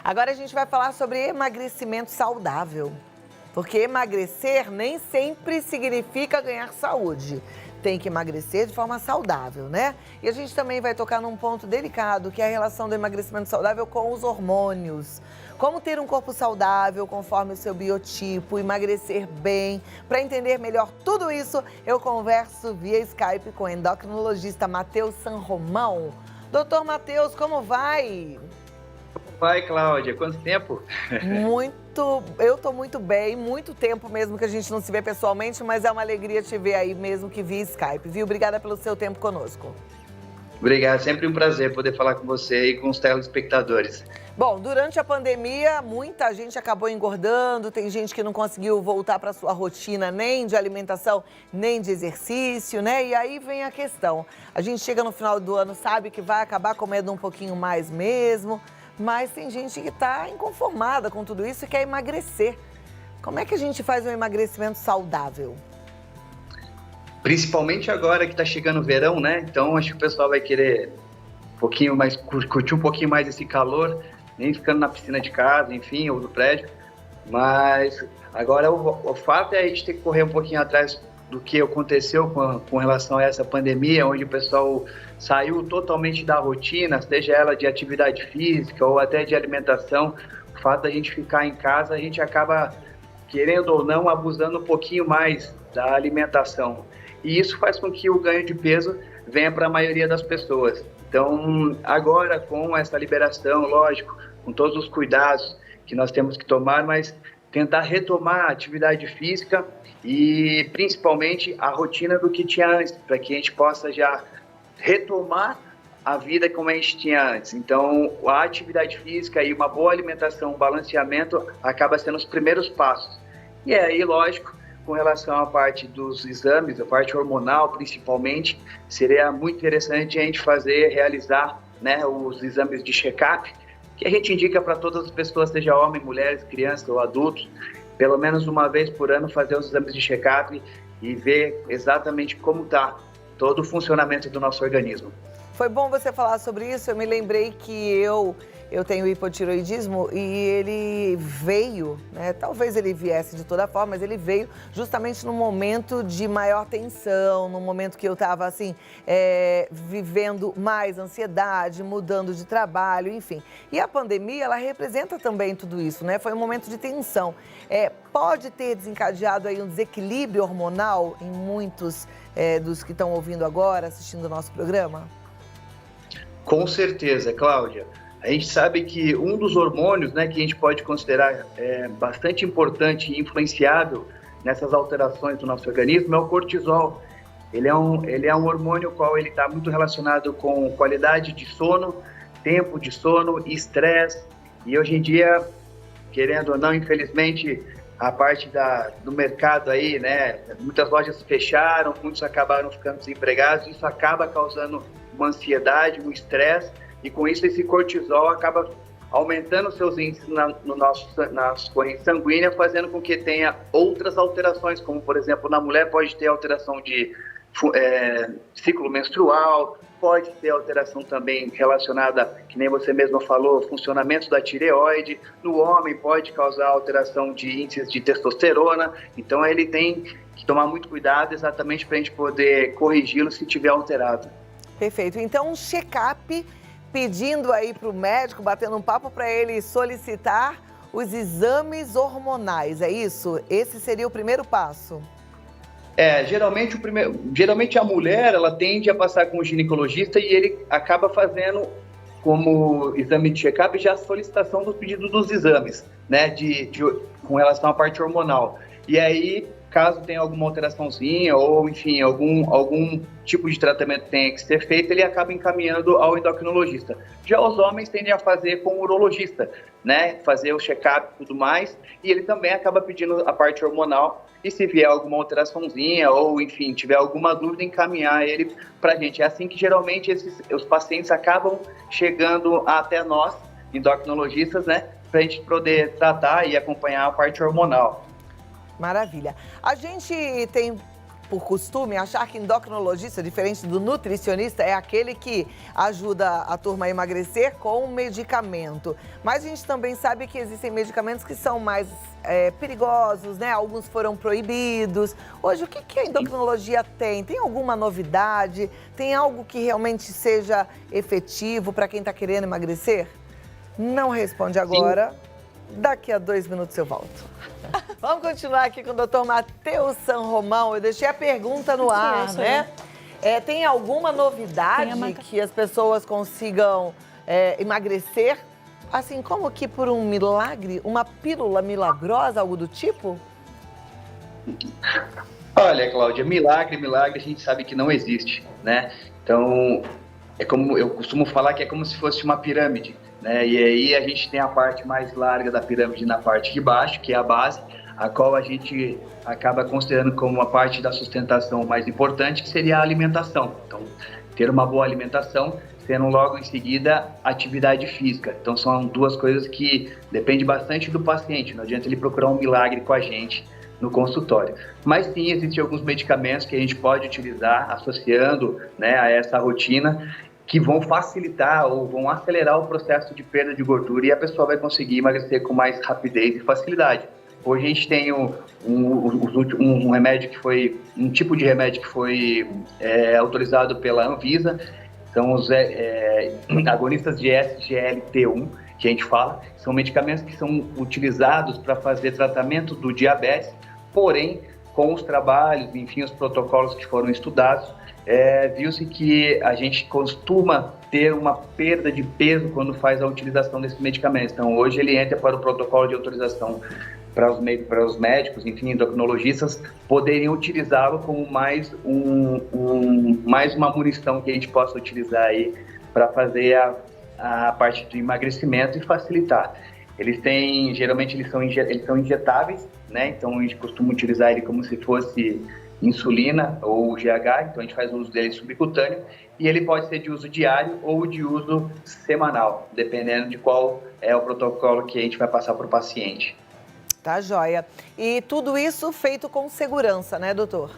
Agora a gente vai falar sobre emagrecimento saudável. Porque emagrecer nem sempre significa ganhar saúde. Tem que emagrecer de forma saudável, né? E a gente também vai tocar num ponto delicado, que é a relação do emagrecimento saudável com os hormônios. Como ter um corpo saudável conforme o seu biotipo, emagrecer bem. Para entender melhor tudo isso, eu converso via Skype com o endocrinologista Matheus Sanromão. Doutor Matheus, como vai? Vai, Cláudia, quanto tempo? Eu tô muito bem, muito tempo mesmo que a gente não se vê pessoalmente, mas é uma alegria te ver aí mesmo que via Skype, viu? Obrigada pelo seu tempo conosco. Obrigado, sempre um prazer poder falar com você e com os telespectadores. Bom, durante a pandemia, muita gente acabou engordando, tem gente que não conseguiu voltar para sua rotina nem de alimentação, nem de exercício, né? E aí vem a questão, a gente chega no final do ano, sabe que vai acabar comendo um pouquinho mais mesmo, mas tem gente que está inconformada com tudo isso e quer emagrecer. Como é que a gente faz um emagrecimento saudável? Principalmente agora que está chegando o verão, né? Então acho que o pessoal vai querer um pouquinho mais, curtir um pouquinho mais esse calor, nem ficando na piscina de casa, enfim, ou do prédio. Mas agora o fato é a gente ter que correr um pouquinho atrás do que aconteceu com relação a essa pandemia, onde o pessoal saiu totalmente da rotina, seja ela de atividade física ou até de alimentação. O fato da gente ficar em casa, a gente acaba, querendo ou não, abusando um pouquinho mais da alimentação. E isso faz com que o ganho de peso venha para a maioria das pessoas. Então, agora com essa liberação, lógico, com todos os cuidados que nós temos que tomar, mas tentar retomar a atividade física e principalmente a rotina do que tinha antes, para que a gente possa já retomar a vida como a gente tinha antes. Então, a atividade física e uma boa alimentação, um balanceamento, acaba sendo os primeiros passos. E aí, lógico, com relação à parte dos exames, a parte hormonal principalmente, seria muito interessante a gente realizar, né, os exames de check-up, que a gente indica para todas as pessoas, seja homem, mulheres, crianças ou adultos, pelo menos uma vez por ano fazer os exames de check-up e ver exatamente como está todo o funcionamento do nosso organismo. Foi bom você falar sobre isso, eu me lembrei que eu tenho hipotiroidismo e ele veio, né? Talvez ele viesse de toda forma, mas ele veio justamente num momento de maior tensão, num momento que eu estava assim, vivendo mais ansiedade, mudando de trabalho, enfim. E a pandemia, ela representa também tudo isso, né? Foi um momento de tensão. Pode ter desencadeado aí um desequilíbrio hormonal em muitos dos que estão ouvindo agora, assistindo o nosso programa? Com certeza, Cláudia. A gente sabe que um dos hormônios, né, que a gente pode considerar bastante importante e influenciável nessas alterações do nosso organismo é o cortisol. Ele é um hormônio qual ele está muito relacionado com qualidade de sono, tempo de sono e estresse. E hoje em dia, querendo ou não, infelizmente, a parte do mercado aí, né, muitas lojas fecharam, muitos acabaram ficando desempregados, isso acaba causando uma ansiedade, um estresse, e com isso esse cortisol acaba aumentando seus índices na corrente sanguínea, fazendo com que tenha outras alterações, como por exemplo, na mulher pode ter alteração de ciclo menstrual, pode ter alteração também relacionada, que nem você mesma falou, funcionamento da tireoide. No homem pode causar alteração de índices de testosterona, então ele tem que tomar muito cuidado exatamente para a gente poder corrigi-lo se tiver alterado. Perfeito, então um check-up, pedindo aí para o médico, batendo um papo para ele solicitar os exames hormonais, é isso? Esse seria o primeiro passo? Geralmente a mulher, ela tende a passar com o ginecologista e ele acaba fazendo como exame de check-up já a solicitação do pedido dos exames, né, com relação à parte hormonal. E aí, caso tenha alguma alteraçãozinha ou, enfim, algum tipo de tratamento que tenha que ser feito, ele acaba encaminhando ao endocrinologista. Já os homens tendem a fazer com o urologista, né, fazer o check-up e tudo mais, e ele também acaba pedindo a parte hormonal, e se vier alguma alteraçãozinha ou, enfim, tiver alguma dúvida, encaminhar ele para a gente. É assim que geralmente os pacientes acabam chegando até nós, endocrinologistas, né, para a gente poder tratar e acompanhar a parte hormonal. Maravilha. A gente tem por costume, achar que endocrinologista, diferente do nutricionista, é aquele que ajuda a turma a emagrecer com medicamento. Mas a gente também sabe que existem medicamentos que são mais perigosos, né? Alguns foram proibidos. Hoje, o que a endocrinologia tem? Tem alguma novidade? Tem algo que realmente seja efetivo para quem está querendo emagrecer? Não responde agora. Sim. Daqui a 2 minutos eu volto. Vamos continuar aqui com o Dr. Matheus San Romão. Eu deixei a pergunta no ar, né? Tem alguma novidade que as pessoas consigam emagrecer? Assim, como que por um milagre, uma pílula milagrosa, algo do tipo? Olha, Cláudia, milagre a gente sabe que não existe, né? Então, é como eu costumo falar que é como se fosse uma pirâmide, né? E aí a gente tem a parte mais larga da pirâmide na parte de baixo, que é a base, a qual a gente acaba considerando como uma parte da sustentação mais importante, que seria a alimentação. Então, ter uma boa alimentação, sendo logo em seguida atividade física. Então, são duas coisas que dependem bastante do paciente. Não adianta ele procurar um milagre com a gente no consultório. Mas sim, existem alguns medicamentos que a gente pode utilizar associando, né, a essa rotina, que vão facilitar ou vão acelerar o processo de perda de gordura e a pessoa vai conseguir emagrecer com mais rapidez e facilidade. Hoje a gente tem um remédio que foi, um tipo de remédio que foi autorizado pela Anvisa, são os agonistas de SGLT1, que a gente fala, são medicamentos que são utilizados para fazer tratamento do diabetes, porém, com os trabalhos, enfim, os protocolos que foram estudados, viu-se que a gente costuma ter uma perda de peso quando faz a utilização desses medicamentos. Então, hoje ele entra para o protocolo de autorização para os médicos, enfim, endocrinologistas, poderiam utilizá-lo como mais uma munição que a gente possa utilizar aí para fazer a parte do emagrecimento e facilitar. Geralmente eles são injetáveis, né? Então a gente costuma utilizar ele como se fosse insulina ou GH, então a gente faz o uso dele subcutâneo e ele pode ser de uso diário ou de uso semanal, dependendo de qual é o protocolo que a gente vai passar para o paciente. Tá joia. E tudo isso feito com segurança, né, doutor?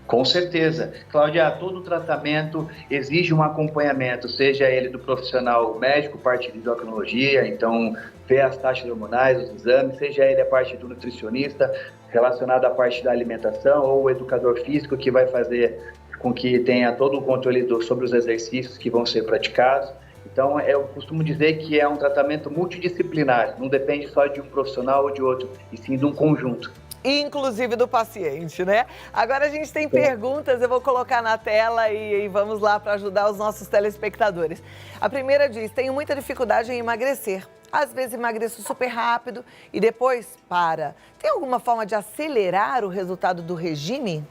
Com certeza. Cláudia, todo tratamento exige um acompanhamento, seja ele do profissional médico, parte de endocrinologia, então ver as taxas hormonais, os exames, seja ele a parte do nutricionista, relacionado à parte da alimentação, ou o educador físico que vai fazer com que tenha todo o controle sobre os exercícios que vão ser praticados. Então, eu costumo dizer que é um tratamento multidisciplinar, não depende só de um profissional ou de outro, e sim de um conjunto. Inclusive do paciente, né? Agora a gente tem perguntas, eu vou colocar na tela e vamos lá para ajudar os nossos telespectadores. A primeira diz, tenho muita dificuldade em emagrecer. Às vezes emagreço super rápido e depois para. Tem alguma forma de acelerar o resultado do regime?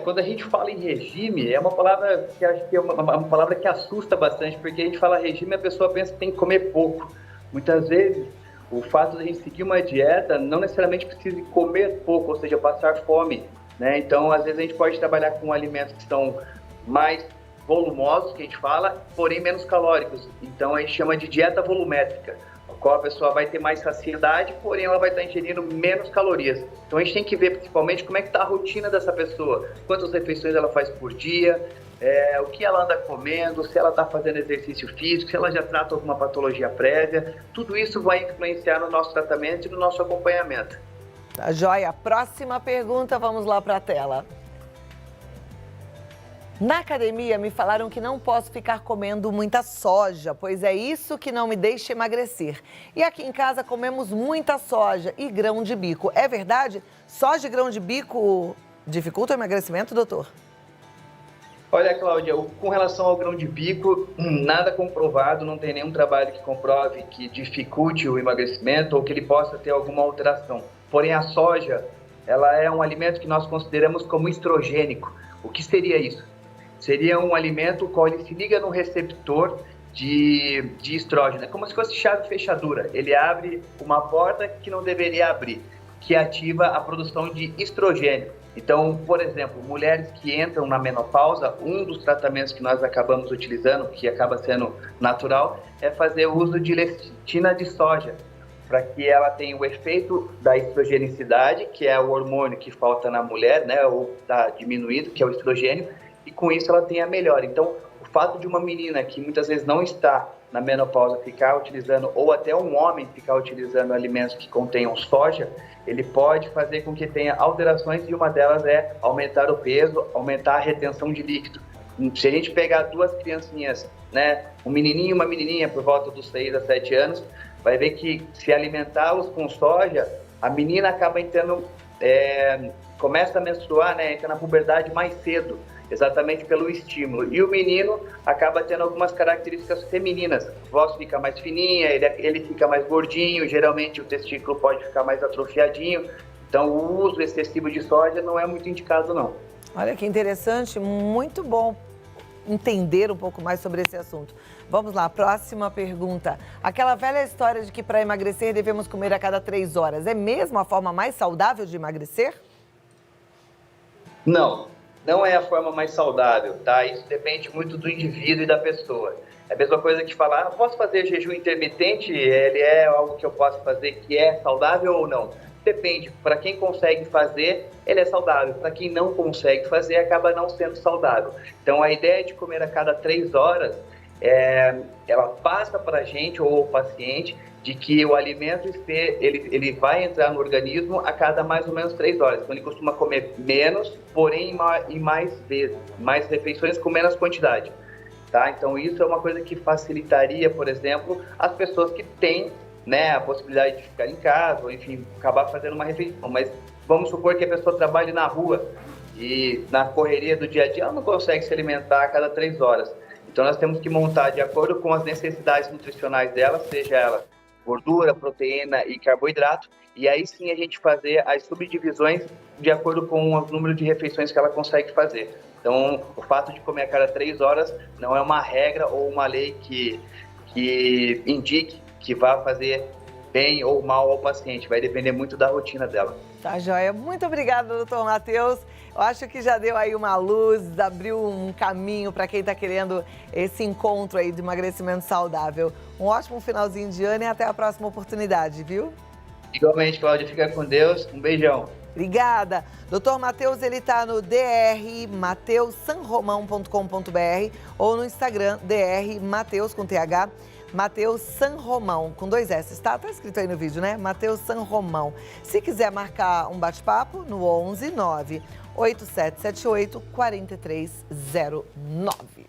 Quando a gente fala em regime, é uma palavra que acho que é uma palavra que assusta bastante, porque a gente fala regime e a pessoa pensa que tem que comer pouco. Muitas vezes, o fato de a gente seguir uma dieta não necessariamente precisa comer pouco, ou seja, passar fome, né? Então, às vezes a gente pode trabalhar com alimentos que são mais volumosos, que a gente fala, porém menos calóricos. Então, a gente chama de dieta volumétrica, a qual a pessoa vai ter mais saciedade, porém ela vai estar ingerindo menos calorias. Então, a gente tem que ver principalmente como é que está a rotina dessa pessoa, quantas refeições ela faz por dia, o que ela anda comendo, se ela está fazendo exercício físico, se ela já trata alguma patologia prévia. Tudo isso vai influenciar no nosso tratamento e no nosso acompanhamento. Tá joia. Próxima pergunta, vamos lá para a tela. Na academia me falaram que não posso ficar comendo muita soja, pois é isso que não me deixa emagrecer. E aqui em casa comemos muita soja e grão de bico. É verdade? Soja e grão de bico dificulta o emagrecimento, doutor? Olha, Cláudia, com relação ao grão de bico, nada comprovado, não tem nenhum trabalho que comprove que dificulte o emagrecimento ou que ele possa ter alguma alteração. Porém, a soja, ela é um alimento que nós consideramos como estrogênico. O que seria isso? Seria um alimento qual ele se liga no receptor de estrógeno. É como se fosse chave fechadura. Ele abre uma porta que não deveria abrir, que ativa a produção de estrogênio. Então, por exemplo, mulheres que entram na menopausa, um dos tratamentos que nós acabamos utilizando, que acaba sendo natural, é fazer uso de lectina de soja, para que ela tenha o efeito da estrogenicidade, que é o hormônio que falta na mulher, né, ou está diminuído, que é o estrogênio, e com isso ela tenha melhor. Então, o fato de uma menina que muitas vezes não está na menopausa ficar utilizando, ou até um homem ficar utilizando alimentos que contenham soja, ele pode fazer com que tenha alterações, e uma delas é aumentar o peso, aumentar a retenção de líquido. Se a gente pegar duas criancinhas, né, um menininho e uma menininha por volta dos 6 a 7 anos, vai ver que se alimentá-los com soja, a menina acaba entrando, começa a menstruar, né, entra na puberdade mais cedo, exatamente pelo estímulo. E o menino acaba tendo algumas características femininas. A voz fica mais fininha, ele fica mais gordinho, geralmente o testículo pode ficar mais atrofiadinho. Então, o uso excessivo de soja não é muito indicado, não. Olha que interessante, muito bom entender um pouco mais sobre esse assunto. Vamos lá, próxima pergunta. Aquela velha história de que para emagrecer devemos comer a cada 3 horas, é mesmo a forma mais saudável de emagrecer? Não, não é a forma mais saudável, tá? Isso depende muito do indivíduo e da pessoa. É a mesma coisa que falar, posso fazer jejum intermitente? Ele é algo que eu posso fazer que é saudável ou não? Depende. Para quem consegue fazer, ele é saudável. Para quem não consegue fazer, acaba não sendo saudável. Então, a ideia de comer a cada 3 horas, ela passa para a gente ou o paciente de que o alimento ele vai entrar no organismo a cada mais ou menos 3 horas. Então, ele costuma comer menos, porém em mais vezes, mais refeições com menos quantidade. Tá? Então, isso é uma coisa que facilitaria, por exemplo, as pessoas que têm, né, a possibilidade de ficar em casa, ou enfim, acabar fazendo uma refeição. Mas vamos supor que a pessoa trabalhe na rua e na correria do dia a dia ela não consegue se alimentar a cada 3 horas. Então nós temos que montar de acordo com as necessidades nutricionais dela, seja ela gordura, proteína e carboidrato, e aí sim a gente fazer as subdivisões de acordo com o número de refeições que ela consegue fazer. Então, o fato de comer a cada 3 horas não é uma regra ou uma lei que indique que vá fazer bem ou mal ao paciente. Vai depender muito da rotina dela. Tá, joia. Muito obrigada, doutor Matheus. Eu acho que já deu aí uma luz, abriu um caminho para quem está querendo esse encontro aí de emagrecimento saudável. Um ótimo finalzinho de ano e até a próxima oportunidade, viu? Igualmente, Cláudia. Fica com Deus. Um beijão. Obrigada. Doutor Matheus, ele está no drmateusanromão.com.br ou no Instagram, drmateus com TH, Matheus Sanromão, com 2 S, tá? Tá escrito aí no vídeo, né? Matheus Sanromão. Se quiser marcar um bate-papo, no 11 9 8778 4309.